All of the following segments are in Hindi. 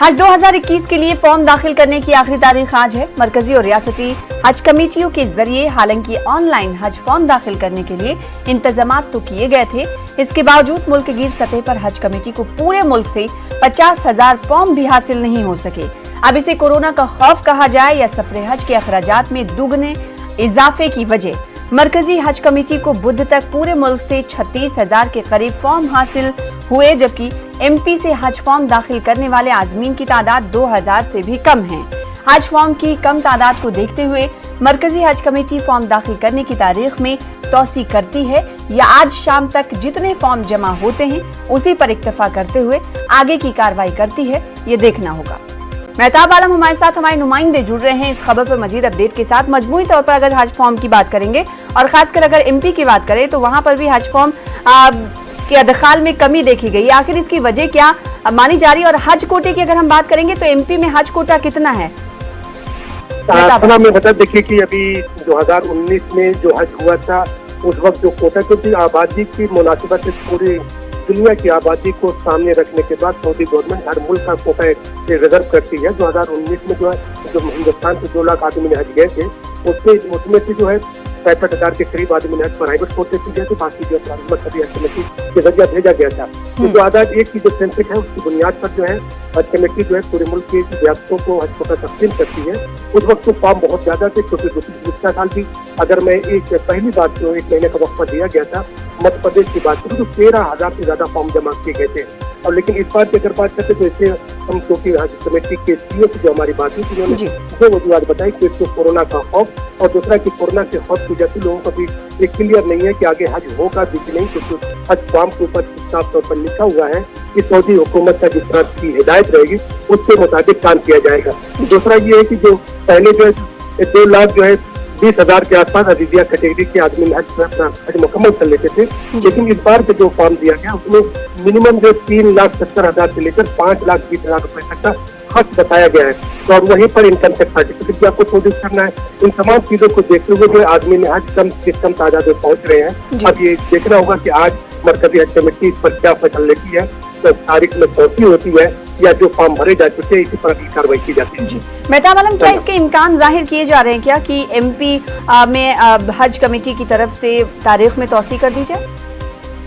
हज 2021 के लिए फॉर्म दाखिल करने की आखिरी तारीख आज है। मरकजी और रियासती हज कमेटियों के जरिए हालांकि ऑनलाइन हज फॉर्म दाखिल करने के लिए इंतजामात तो किए गए थे, इसके बावजूद मुल्क गिर सतह पर हज कमेटी को पूरे मुल्क से 50,000 फॉर्म भी हासिल नहीं हो सके। अब इसे कोरोना का खौफ कहा जाए या सफर हज के अखराजात में दुगने इजाफे की वजह, मरकजी हज कमेटी को बुध तक पूरे मुल्क से 36,000 के करीब फॉर्म हासिल हुए, जबकि एमपी से हज फॉर्म दाखिल करने वाले आजमीन की तादाद 2,000 से भी कम है। हज फॉर्म की कम तादाद को देखते हुए मरकजी हज कमेटी फॉर्म दाखिल करने की तारीख में तौसी करती है या आज शाम तक जितने फॉर्म जमा होते हैं उसी पर इक्तफा करते हुए आगे की कार्रवाई करती है, ये देखना होगा। मेहताब आलम हमारे साथ हमारे नुमाइंदे जुड़ रहे हैं इस खबर पर मजीद अपडेट के साथ। मजमूई तौर पर अगर हज फॉर्म की बात करेंगे और खासकर अगर एमपी की बात करें तो वहां पर भी हज फॉर्म के अदखाल में कमी देखी गई। आखिर इसकी वजह क्या मानी जा रही है? और हज कोटे की अगर हम बात करेंगे तो एमपी में हज कोटा कितना है? मैं बता देखिए कि अभी 2019 में जो हज हुआ था उस वक्त जो कोटा की आबादी की मुनासिबत से पूरी दुनिया की आबादी को सामने रखने के बाद सऊदी गवर्नमेंट हर मुल्क का कोटा रिजर्व करती है। 2019 में जो हिंदुस्तान से 2 लाख आदमी ने हज गए थे उसमें से जो है 65,000 के करीब आदमी ने प्राइवेट कोटे से गए थे, बाकी जो मरकजी हज कमेटी के जरिए भेजा गया था। तो 2001 की जो सेंसस है उसकी बुनियाद पर जो है हज कमेटी जो है पूरे मुल्क के रियासतों को हज कोटा तकसीम करती है। उस वक्त तो फॉर्म बहुत ज्यादा थे, क्योंकि पिछला साल भी अगर मैं पहली बात जो 1 महीने का वक्फा दिया गया था मध्य प्रदेश की बात करूँ तो 13,000 से ज्यादा फॉर्म जमा किए गए थे। और लेकिन इस बार की अगर बात करते तो इसे हम क्योंकि हज कमेटी के सीईओ से जो हमारी बात हुई उन्होंने दो वजूहत बताई कि एक तो कोरोना का खौफ और दूसरा कि कोरोना के खौफ की वजह से लोगों को भी ये क्लियर नहीं है कि आगे हज होगा भी नहीं, क्योंकि हज फॉर्म के ऊपर साफ तौर पर लिखा हुआ है कि सऊदी हुकूमत का जिस तरह की हिदायत रहेगी उसके मुताबिक काम किया जाएगा। दूसरा ये है कि जो पहले जो 2 लाख जो है 20,000 के आसपास अजीजिया कैटेगरी के आदमी हज मुकम्मल कर लेते थे, लेकिन इस बार जो फॉर्म दिया गया उसमें मिनिमम जो 3,70,000 से लेकर 5,20,000 रुपए तक का खर्च बताया गया है। तो अब वहीं पर इनकम टैक्स सर्टिफिकेट भी आपको प्रोड्यूस करना है। इन तमाम चीजों को देखते हुए जो आदमी ने हज कम से कम तादाद में पहुंच रहे हैं। अब ये देखना होगा कि आज मरकजी हज कमेटी इस पर क्या फैसला लेती है, तो तारीख में तौसी होती है या जो फॉर्म भरे जा चुके हैं इसी पर अगली कार्रवाई की जाती है। मेहताब आलम, क्या इसके इम्कान जाहिर किए जा रहे हैं क्या कि एमपी में हज कमेटी की तरफ से तारीख में तौसी कर दी जाए?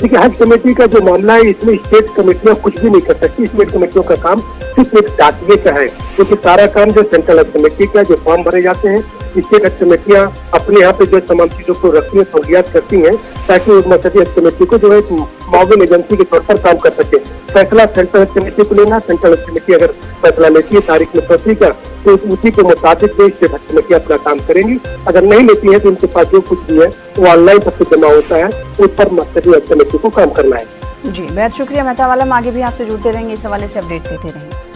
देखिए, हज कमेटी का जो मामला है इसमें स्टेट कमेटियां कुछ भी नहीं कर सकती। स्टेट कमेटियों का काम सिर्फ एक डाकिए का है, क्योंकि सारा काम जो सेंट्रल हज कमेटी का जो फॉर्म भरे जाते हैं स्टेट हज कमेटियां अपने यहाँ पे जो तमाम चीजों को रखती है, सहूलियात करती हैं ताकि मरकजी हज कमेटी को जो है माउविन एजेंसी के तौर पर काम कर सके। फैसला सेंट्रल हज कमेटी को लेना, सेंट्रल हज कमेटी अगर फैसला लेती है तारीख में तौसी का तो उसी के मुताबिक जो स्टेट हज कमेटी अपना काम करेंगी। अगर नहीं लेती है तो उनके पास जो कुछ भी है वो ऑनलाइन सब कुछ जमा होता है, उस पर मरकजी हज कमेटी को काम करना है। जी, बेहद शुक्रिया मेहताब आलम, आगे भी आपसे जुड़ते रहेंगे, इस हवाले से अपडेट देते रहेंगे।